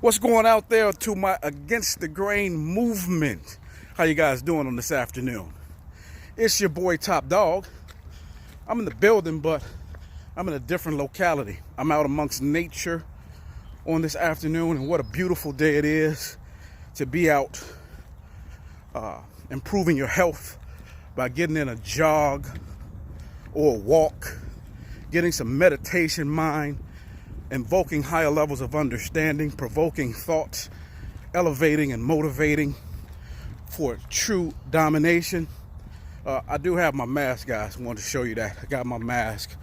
What's going out there to my Against the Grain movement? How you guys doing on this afternoon? It's your boy Top Dog. I'm in the building, but I'm in a different locality. I'm out amongst nature on this afternoon, and what a beautiful day it is to be out improving your health by getting in a jog or a walk, getting some meditation mind, invoking higher levels of understanding, provoking thoughts, elevating and motivating for true domination. I do have my mask, guys. I wanted to show you that. I got my mask.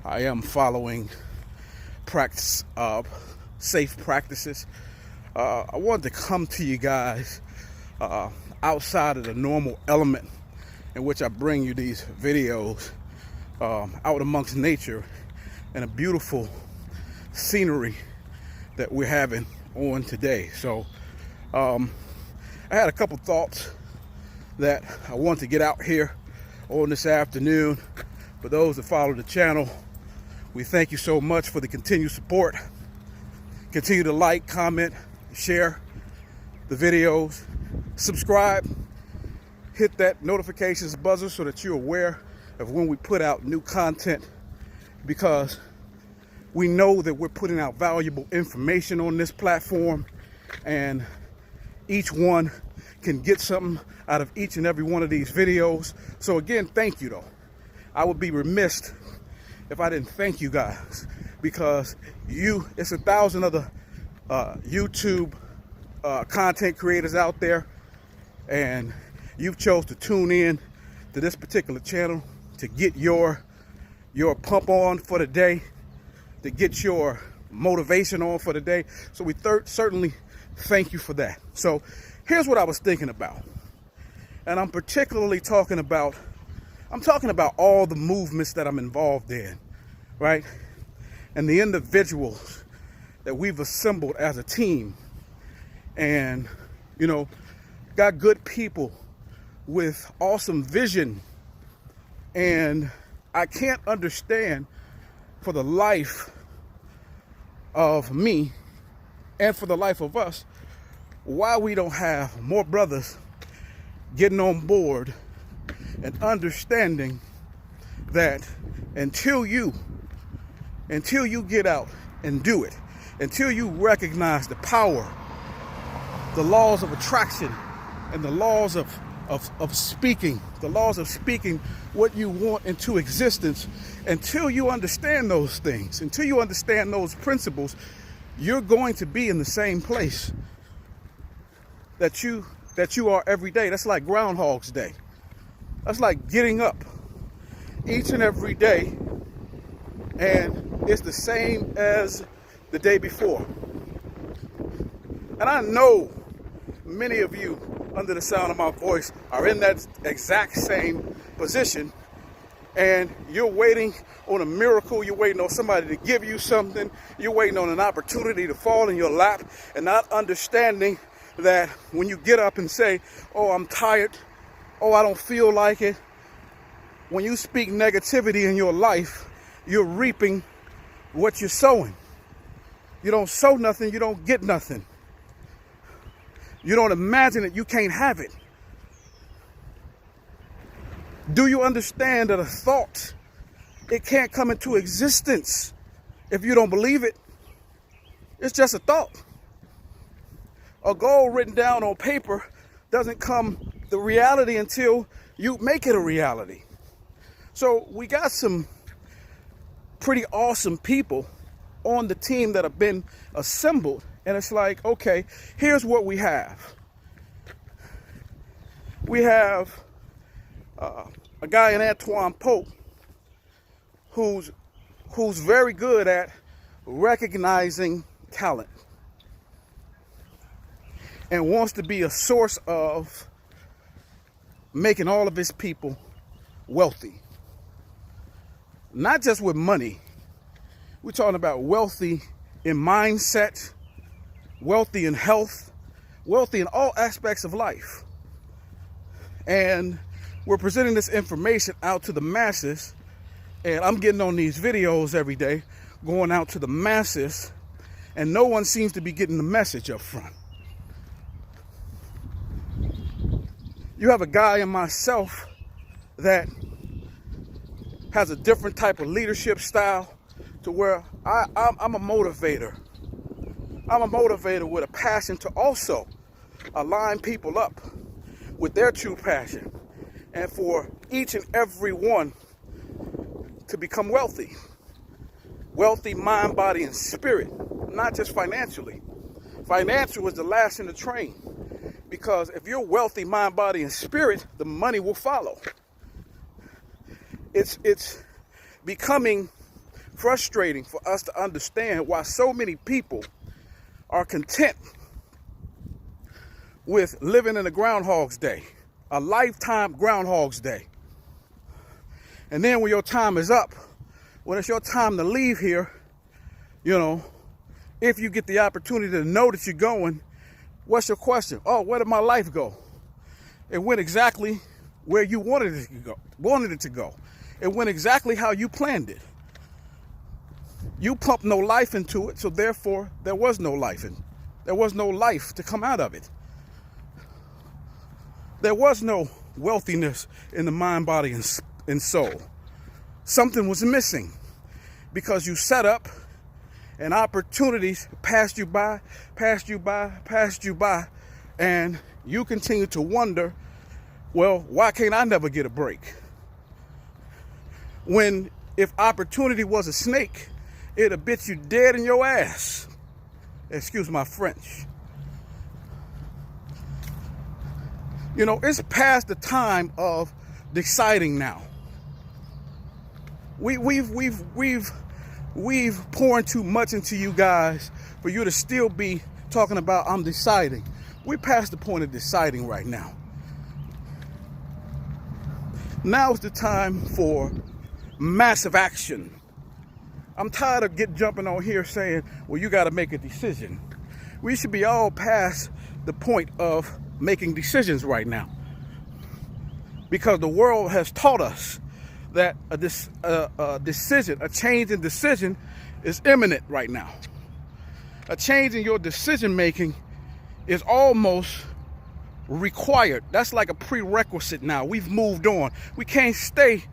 I am following safe practices. I wanted to come to you guys outside of the normal element in which I bring you these videos, out amongst nature and a beautiful scenery that we're having on today. So I had a couple thoughts that I want to get out here on this afternoon. For those that follow the channel, we thank you so much for the continued support. Continue to like, comment, share the videos, subscribe, hit that notifications buzzer so that you're aware of when we put out new content, because we know that we're putting out valuable information on this platform, and each one can get something out of each and every one of these videos. So again, thank you though. I would be remiss if I didn't thank you guys, because it's 1,000 other YouTube content creators out there, and you've chose to tune in to this particular channel to get your pump on for the day, to get your motivation on for the day. So we certainly thank you for that. So here's what I was thinking about, and I'm particularly talking about all the movements that I'm involved in, right? And the individuals that we've assembled as a team, and got good people with awesome vision. And I can't understand for the life of me and for the life of us why we don't have more brothers getting on board and understanding that until you get out and do it, until you recognize the power, the laws of attraction, and the laws of speaking, what you want into existence, until you understand those things, until you understand those principles, you're going to be in the same place that you are every day. That's like Groundhog's Day. That's like getting up each and every day, and it's the same as the day before. And I know many of you under the sound of my voice are in that exact same position, and you're waiting on a miracle. You're waiting on somebody to give you something. You're waiting on an opportunity to fall in your lap, and not understanding that when you get up and say, oh, I'm tired, oh, I don't feel like it, when you speak negativity in your life, you're reaping what you're sowing. You don't sow nothing, you don't get nothing. You don't imagine it, you can't have it. Do you understand that a thought, it can't come into existence if you don't believe it? It's just a thought. A goal written down on paper doesn't come the reality until you make it a reality. So we got some pretty awesome people on the team that have been assembled. And it's like, okay, here's what we have. We have a guy in Antoine Pope who's very good at recognizing talent and wants to be a source of making all of his people wealthy. Not just with money. We're talking about wealthy in mindset, wealthy in health, wealthy in all aspects of life. And we're presenting this information out to the masses, and I'm getting on these videos every day, going out to the masses and no one seems to be getting the message up front. You have a guy in myself that has a different type of leadership style to where I'm a motivator. I'm a motivator with a passion to also align people up with their true passion and for each and every one to become wealthy. Wealthy mind, body, and spirit, not just financially. Financial is the last in the train, because if you're wealthy mind, body, and spirit, the money will follow. It's becoming frustrating for us to understand why so many people are content with living in a Groundhog's Day, a lifetime Groundhog's Day. And then when your time is up, when it's your time to leave here, if you get the opportunity to know that you're going, what's your question? Oh, where did my life go? It went exactly where you wanted it to go. It went exactly how you planned it. You pumped no life into it, so therefore there was no life there was no life to come out of it. There was no wealthiness in the mind, body, and soul. Something was missing because you set up and opportunities passed you by, and you continue to wonder, well, why can't I never get a break? When if opportunity was a snake, it'd have bit you dead in your ass. Excuse my French. It's past the time of deciding now. We've poured too much into you guys for you to still be talking about I'm deciding. We're past the point of deciding right now. Now is the time for massive action. I'm tired of jumping on here saying, well, you got to make a decision. We should be all past the point of making decisions right now, because the world has taught us that a change in decision is imminent right now. A change in your decision making is almost required. That's like a prerequisite now. We've moved on. We can't stay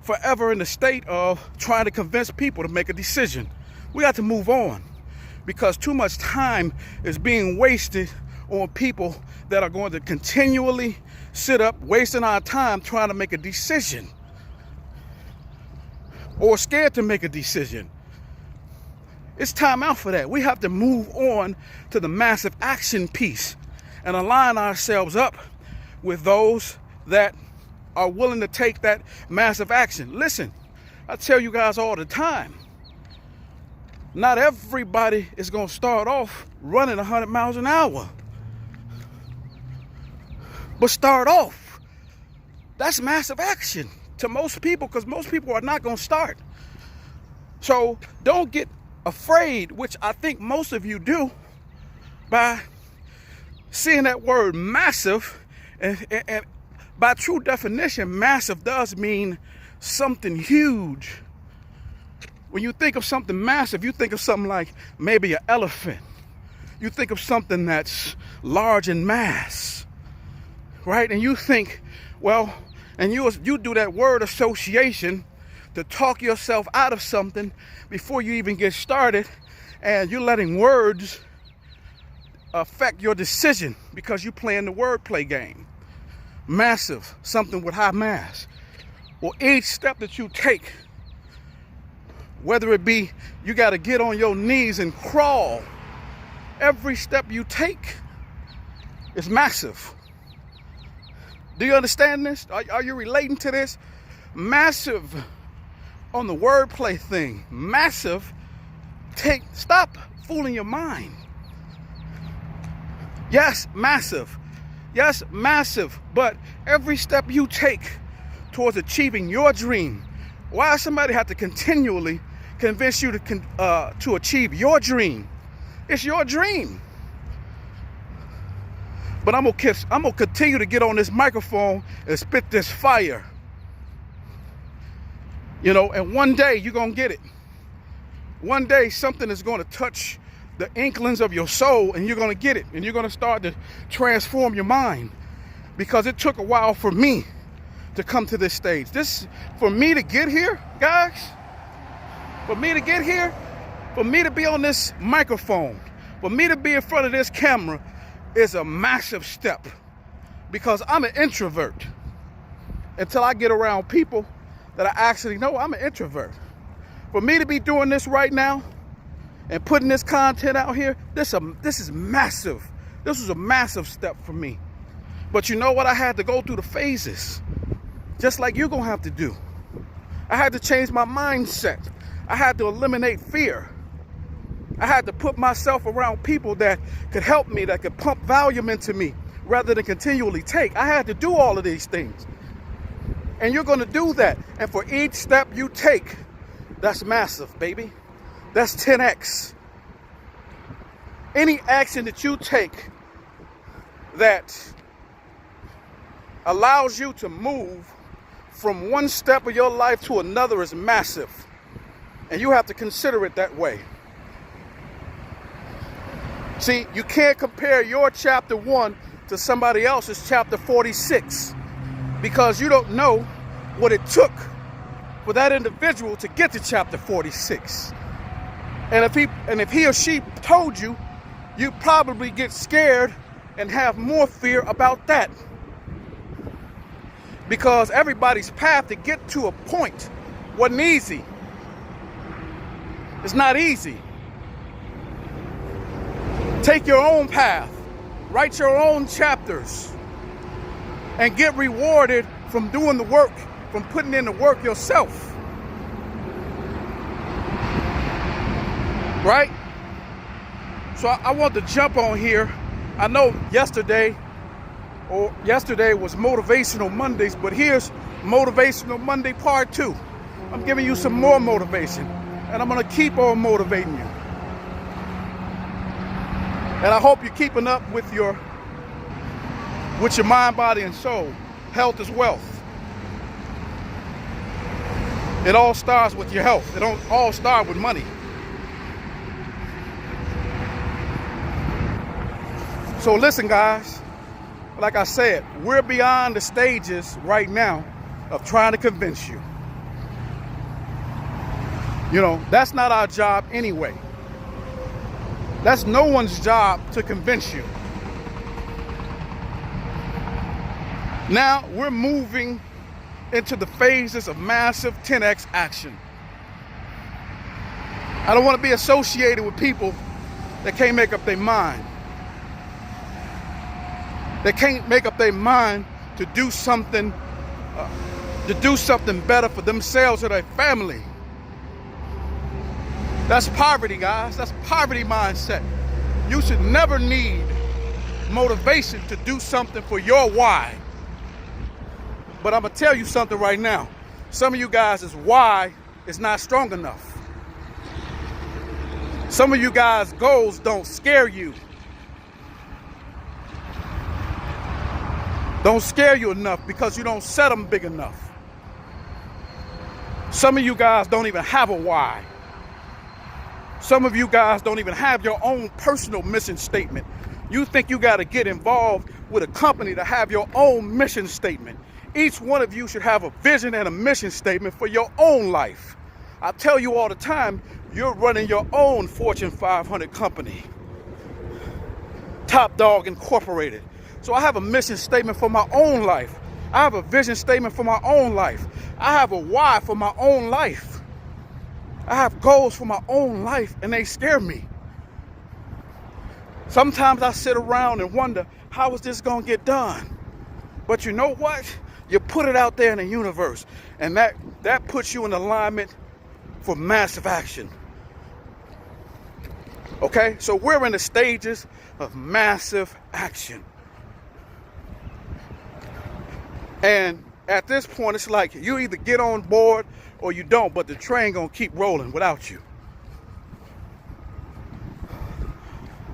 forever in the state of trying to convince people to make a decision. We got to move on, because too much time is being wasted on people that are going to continually sit up, wasting our time trying to make a decision, or scared to make a decision. It's time out for that. We have to move on to the massive action piece and align ourselves up with those that are willing to take that massive action. Listen, I tell you guys all the time, not everybody is going to start off running 100 miles an hour. But start off. That's massive action to most people, because most people are not going to start. So don't get afraid, which I think most of you do, by seeing that word massive. And by true definition, massive does mean something huge. When you think of something massive, you think of something like maybe an elephant. You think of something that's large in mass, right? And you think, well, and you do that word association to talk yourself out of something before you even get started, and you're letting words affect your decision because you're playing the wordplay game. Massive, something with high mass. Well, each step that you take, whether it be you got to get on your knees and crawl, every step you take is massive. Do you understand this? Are you relating to this? Massive on the wordplay thing. Massive. Stop fooling your mind. Yes, massive. Yes, massive. But every step you take towards achieving your dream, why does somebody have to continually convince you to achieve your dream? It's your dream. But I'm gonna continue to get on this microphone and spit this fire. And one day you're gonna get it. One day something is gonna touch the inklings of your soul, and you're going to get it, and you're going to start to transform your mind. Because it took a while for me to come to this stage. For me to get here, guys, for me to be on this microphone, for me to be in front of this camera is a massive step, because I'm an introvert. Until I get around people that I actually know, I'm an introvert. For me to be doing this right now and putting this content out here, this is massive. This was a massive step for me. But you know what? I had to go through the phases, just like you're going to have to do. I had to change my mindset. I had to eliminate fear. I had to put myself around people that could help me, that could pump volume into me rather than continually take. I had to do all of these things. And you're going to do that. And for each step you take, that's massive, baby. That's 10x. Any action that you take that allows you to move from one step of your life to another is massive. And you have to consider it that way. See, you can't compare your chapter 1 to somebody else's chapter 46, because you don't know what it took for that individual to get to chapter 46. And if he or she told you, you probably get scared and have more fear about that. Because everybody's path to get to a point wasn't easy. It's not easy. Take your own path, write your own chapters, and get rewarded from doing the work, from putting in the work yourself. Right? So I want to jump on here. I know yesterday was Motivational Mondays, but here's Motivational Monday Part 2. I'm giving you some more motivation, and I'm going to keep on motivating you. And I hope you're keeping up with your mind, body, and soul. Health is wealth. It all starts with your health. It don't all start with money. So listen, guys, like I said, we're beyond the stages right now of trying to convince you. You know, that's not our job anyway. That's no one's job to convince you. Now we're moving into the phases of massive 10x action. I don't want to be associated with people that can't make up their mind. They can't make up their mind to do something better for themselves or their family. That's poverty, guys. That's poverty mindset. You should never need motivation to do something for your why. But I'm going to tell you something right now. Some of you guys' why is not strong enough. Some of you guys' goals don't scare you. Don't scare you enough because you don't set them big enough. Some of you guys don't even have a why. Some of you guys don't even have your own personal mission statement. You think you got to get involved with a company to have your own mission statement. Each one of you should have a vision and a mission statement for your own life. I tell you all the time, you're running your own Fortune 500 company. Top Dog Incorporated. So I have a mission statement for my own life. I have a vision statement for my own life. I have a why for my own life. I have goals for my own life, and they scare me. Sometimes I sit around and wonder, how is this going to get done? But you know what? You put it out there in the universe, and that puts you in alignment for massive action. Okay? So we're in the stages of massive action. And at this point, it's like you either get on board or you don't, but the train gonna keep rolling without you.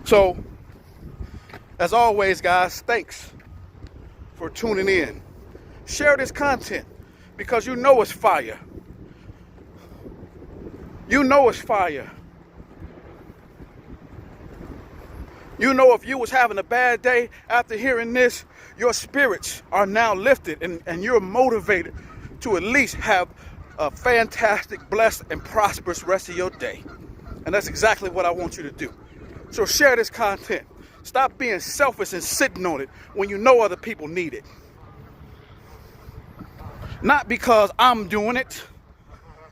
So, as always, guys, thanks for tuning in. Share this content because you know it's fire. You know it's fire. You know, if you was having a bad day after hearing this, your spirits are now lifted and you're motivated to at least have a fantastic, blessed, and prosperous rest of your day. And that's exactly what I want you to do. So share this content. Stop being selfish and sitting on it when you know other people need it. Not because I'm doing it,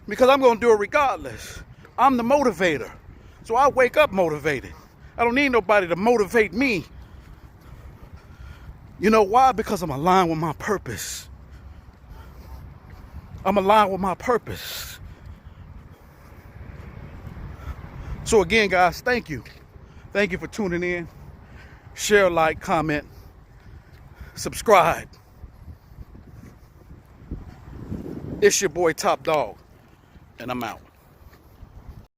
because I'm going to do it regardless. I'm the motivator. So I wake up motivated. I don't need nobody to motivate me. You know why? Because I'm aligned with my purpose. I'm aligned with my purpose. So again, guys, thank you. Thank you for tuning in. Share, like, comment, subscribe. It's your boy Top Dog, and I'm out.